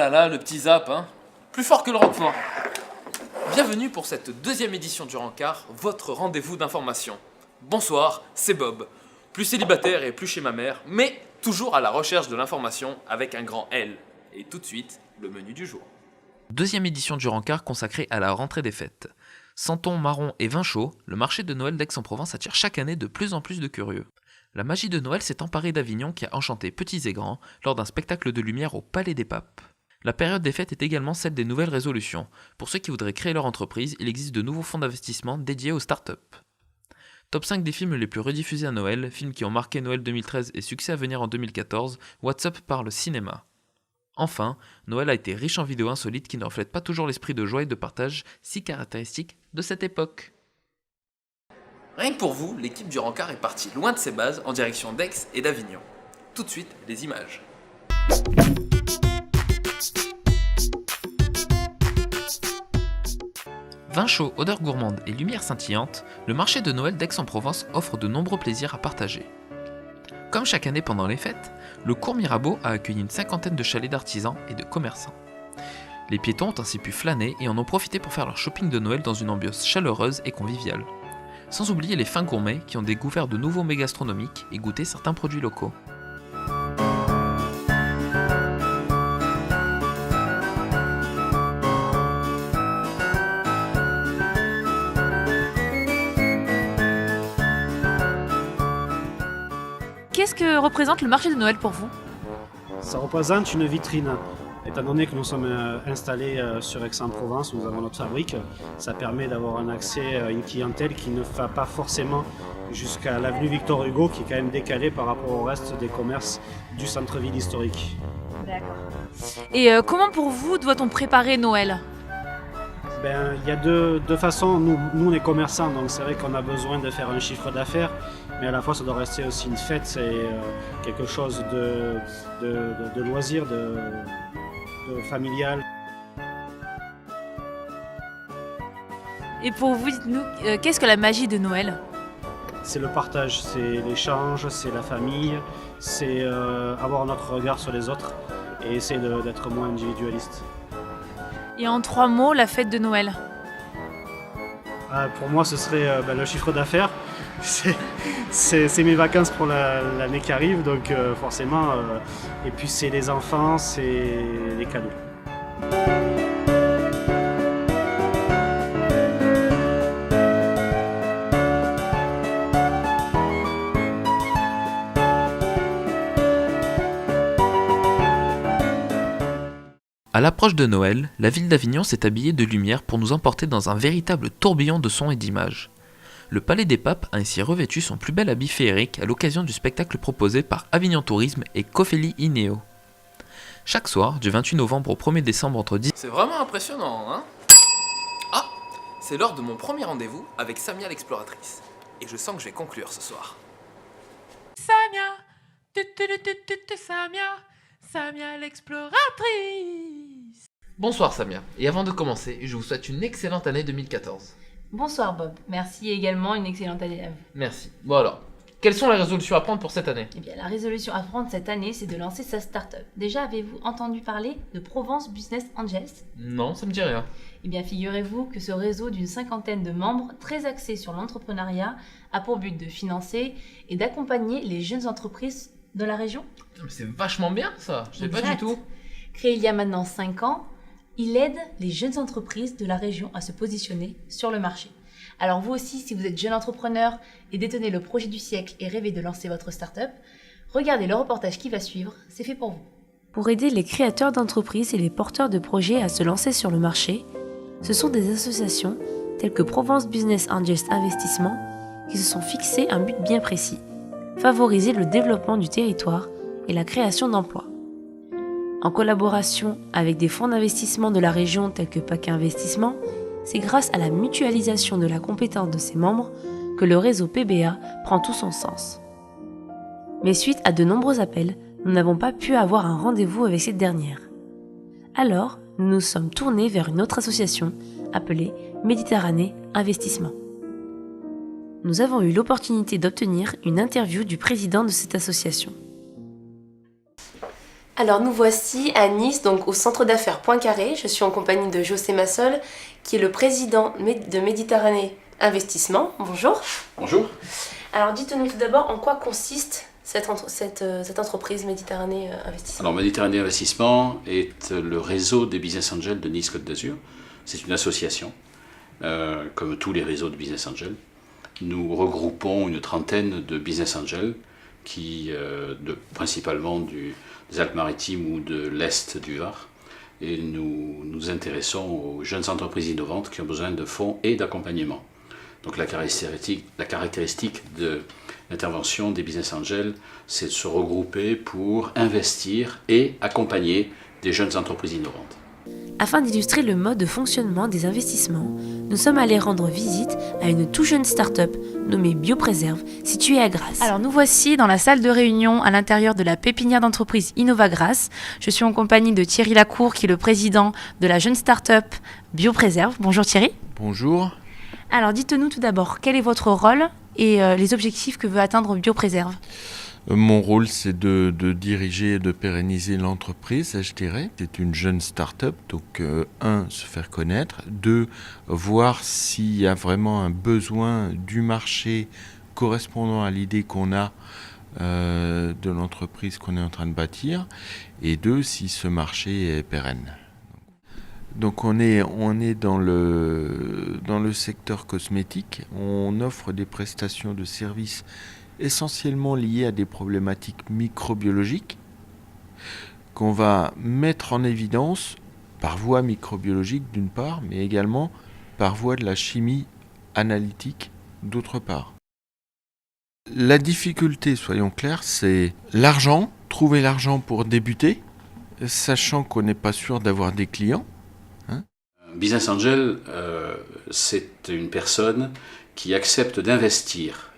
là là, le petit Zap, hein. Plus fort que le Roquefort. Bienvenue pour cette deuxième édition du Rencard, votre rendez-vous d'information. Bonsoir, c'est Bob. Plus célibataire et plus chez ma mère, mais toujours à la recherche de l'information avec un grand L. Et tout de suite, le menu du jour. Deuxième édition du Rencard consacrée à la rentrée des fêtes. Santon, marron et vin chaud, le marché de Noël d'Aix-en-Provence attire chaque année de plus en plus de curieux. La magie de Noël s'est emparée d'Avignon qui a enchanté petits et grands lors d'un spectacle de lumière au Palais des Papes. La période des fêtes est également celle des nouvelles résolutions. Pour ceux qui voudraient créer leur entreprise, il existe de nouveaux fonds d'investissement dédiés aux startups. Top 5 des films les plus rediffusés à Noël, films qui ont marqué Noël 2013 et succès à venir en 2014, WhatsApp parle cinéma. Enfin, Noël a été riche en vidéos insolites qui ne reflètent pas toujours l'esprit de joie et de partage si caractéristique de cette époque. Rien que pour vous, l'équipe du Rencard est partie loin de ses bases en direction d'Aix et d'Avignon. Tout de suite, les images. Vin chaud, odeur gourmande et lumière scintillante, le marché de Noël d'Aix-en-Provence offre de nombreux plaisirs à partager. Comme chaque année pendant les fêtes, le cours Mirabeau a accueilli une cinquantaine de chalets d'artisans et de commerçants. Les piétons ont ainsi pu flâner et en ont profité pour faire leur shopping de Noël dans une ambiance chaleureuse et conviviale. Sans oublier les fins gourmets qui ont découvert de nouveaux mets gastronomiques et goûté certains produits locaux. Qu'est-ce que représente le marché de Noël pour vous ? Ça représente une vitrine. Étant donné que nous sommes installés sur Aix-en-Provence, nous avons notre fabrique, ça permet d'avoir un accès à une clientèle qui ne va pas forcément jusqu'à l'avenue Victor Hugo, qui est quand même décalée par rapport au reste des commerces du centre-ville historique. D'accord. Et comment pour vous doit-on préparer Noël ? Il y a deux façons. Nous, on est commerçants, donc c'est vrai qu'on a besoin de faire un chiffre d'affaires, mais à la fois ça doit rester aussi une fête, c'est quelque chose de loisir, de familial. Et pour vous, dites-nous, qu'est-ce que la magie de Noël ? C'est le partage, c'est l'échange, c'est la famille, c'est avoir notre regard sur les autres et essayer d'être moins individualiste. Et en 3 mots, la fête de Noël ? Pour moi, ce serait le chiffre d'affaires. C'est mes vacances pour l'année qui arrive, donc forcément. Et puis c'est les enfants, c'est les cadeaux. À l'approche de Noël, la ville d'Avignon s'est habillée de lumière pour nous emporter dans un véritable tourbillon de sons et d'images. Le Palais des Papes a ainsi revêtu son plus bel habit féerique à l'occasion du spectacle proposé par Avignon Tourisme et Cofeli Ineo. Chaque soir, du 28 novembre au 1er décembre entre 10... C'est vraiment impressionnant, hein ? Ah, c'est l'heure de mon premier rendez-vous avec Samia l'exploratrice. Et je sens que je vais conclure ce soir. Samia, Samia l'exploratrice. Bonsoir Samia, et avant de commencer, je vous souhaite une excellente année 2014. Bonsoir Bob, merci également, une excellente année à vous. Merci. Bon alors, quelles sont les résolutions à prendre pour cette année ? Eh bien, la résolution à prendre cette année, c'est de lancer sa start-up. Déjà, avez-vous entendu parler de Provence Business Angels ? Non, ça me dit rien. Eh bien, figurez-vous que ce réseau d'une cinquantaine de membres, très axé sur l'entrepreneuriat, a pour but de financer et d'accompagner les jeunes entreprises de la région. Mais c'est vachement bien ça, je sais pas du Exact. tout. Créé il y a maintenant 5 ans, il aide les jeunes entreprises de la région à se positionner sur le marché. Alors vous aussi, si vous êtes jeune entrepreneur et détenez le projet du siècle et rêvez de lancer votre start-up, regardez le reportage qui va suivre, c'est fait pour vous. Pour aider les créateurs d'entreprises et les porteurs de projets à se lancer sur le marché, ce sont des associations telles que Provence Business Angels Investissement qui se sont fixées un but bien précis, favoriser le développement du territoire et la création d'emplois. En collaboration avec des fonds d'investissement de la région tels que PAC Investissement, c'est grâce à la mutualisation de la compétence de ses membres que le réseau PBA prend tout son sens. Mais suite à de nombreux appels, nous n'avons pas pu avoir un rendez-vous avec cette dernière. Alors, nous nous sommes tournés vers une autre association appelée Méditerranée Investissement. Nous avons eu l'opportunité d'obtenir une interview du président de cette association. Alors nous voici à Nice, donc au centre d'affaires Poincaré. Je suis en compagnie de José Massol, qui est le président de Méditerranée Investissement. Bonjour. Bonjour. Alors dites-nous tout d'abord en quoi consiste cette entreprise Méditerranée Investissement. Alors Méditerranée Investissement est le réseau des Business Angels de Nice-Côte d'Azur. C'est une association, comme tous les réseaux de Business Angels. Nous regroupons une trentaine de Business Angels qui, principalement des Alpes-Maritimes ou de l'Est du Var. Et nous nous intéressons aux jeunes entreprises innovantes qui ont besoin de fonds et d'accompagnement. Donc la caractéristique de l'intervention des Business Angels, c'est de se regrouper pour investir et accompagner des jeunes entreprises innovantes. Afin d'illustrer le mode de fonctionnement des investissements, nous sommes allés rendre visite à une tout jeune start-up nommée Biopréserve, située à Grasse. Alors nous voici dans la salle de réunion à l'intérieur de la pépinière d'entreprise Innova Grasse. Je suis en compagnie de Thierry Lacour, qui est le président de la jeune start-up Biopréserve. Bonjour Thierry. Bonjour. Alors dites-nous tout d'abord, quel est votre rôle et les objectifs que veut atteindre Biopréserve? Mon rôle, c'est de diriger et de pérenniser l'entreprise, je dirais. C'est une jeune start-up, donc se faire connaître. 2, voir s'il y a vraiment un besoin du marché correspondant à l'idée qu'on a de l'entreprise qu'on est en train de bâtir. Et 2, si ce marché est pérenne. Donc on est dans le secteur cosmétique. On offre des prestations de services essentiellement liées à des problématiques microbiologiques qu'on va mettre en évidence par voie microbiologique d'une part, mais également par voie de la chimie analytique d'autre part. La difficulté, soyons clairs, c'est l'argent, trouver l'argent pour débuter, sachant qu'on n'est pas sûr d'avoir des clients. Business Angel, c'est une personne qui accepte d'investir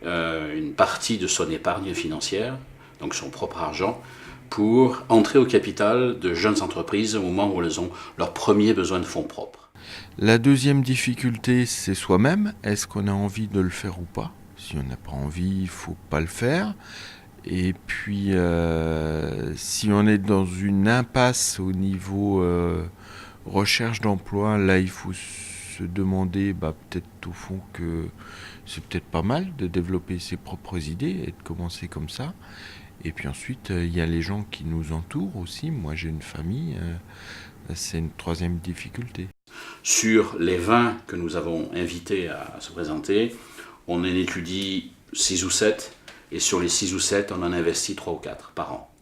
une partie de son épargne financière, donc son propre argent, pour entrer au capital de jeunes entreprises au moment où elles ont leurs premiers besoins de fonds propres. La deuxième difficulté, c'est soi-même. Est-ce qu'on a envie de le faire ou pas ? Si on n'a pas envie, il ne faut pas le faire. Et puis, si on est dans une impasse au niveau recherche d'emploi, là, il faut se demander peut-être au fond que c'est peut-être pas mal de développer ses propres idées et de commencer comme ça. Et puis ensuite, il y a les gens qui nous entourent aussi. Moi, j'ai une famille. C'est une troisième difficulté. Sur les 20 que nous avons invités à se présenter, on en étudie 6 ou 7. Et sur les 6 ou 7, on en investit 3 ou 4 par an.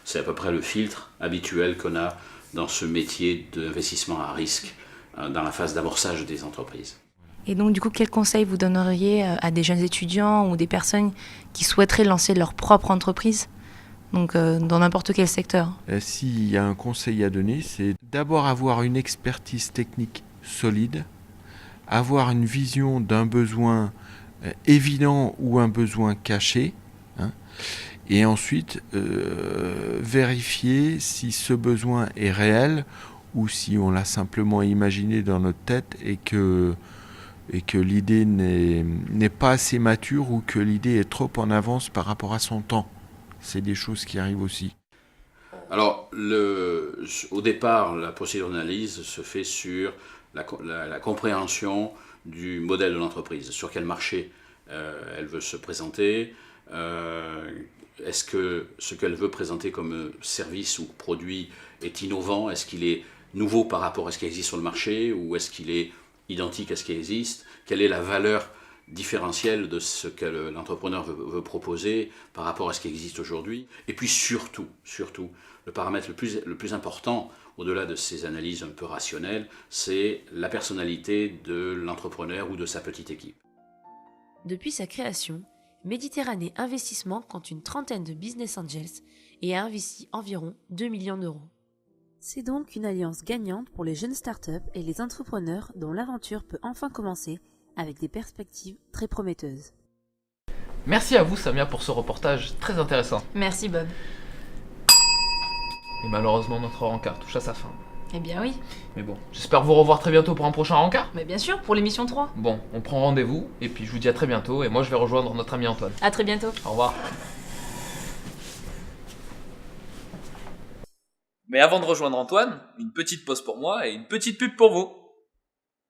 C'est à peu près le filtre habituel qu'on a dans ce métier d'investissement à risque, dans la phase d'amorçage des entreprises. Et donc du coup, quels conseils vous donneriez à des jeunes étudiants ou des personnes qui souhaiteraient lancer leur propre entreprise, donc dans n'importe quel secteur? S'il y a un conseil à donner, c'est d'abord avoir une expertise technique solide, avoir une vision d'un besoin évident ou un besoin caché, et ensuite vérifier si ce besoin est réel ou si on l'a simplement imaginé dans notre tête et que l'idée n'est pas assez mature ou que l'idée est trop en avance par rapport à son temps. C'est des choses qui arrivent aussi. Alors, au départ, la procédure d'analyse se fait sur la compréhension du modèle de l'entreprise, sur quel marché elle veut se présenter, est-ce que ce qu'elle veut présenter comme service ou produit est innovant, est-ce qu'il est nouveau par rapport à ce qui existe sur le marché ou est-ce qu'il est identique à ce qui existe, quelle est la valeur différentielle de ce que l'entrepreneur veut proposer par rapport à ce qui existe aujourd'hui. Et puis surtout, le paramètre le plus important, au-delà de ces analyses un peu rationnelles, c'est la personnalité de l'entrepreneur ou de sa petite équipe. Depuis sa création, Méditerranée Investissement compte une trentaine de business angels et a investi environ 2 millions d'euros. C'est donc une alliance gagnante pour les jeunes startups et les entrepreneurs dont l'aventure peut enfin commencer avec des perspectives très prometteuses. Merci à vous Samia pour ce reportage très intéressant. Merci Bob. Et malheureusement notre rencard touche à sa fin. Eh bien oui. Mais bon, j'espère vous revoir très bientôt pour un prochain rencard. Mais bien sûr, pour l'émission 3. Bon, on prend rendez-vous et puis je vous dis à très bientôt et moi je vais rejoindre notre ami Antoine. À très bientôt. Au revoir. Mais avant de rejoindre Antoine, une petite pause pour moi et une petite pub pour vous.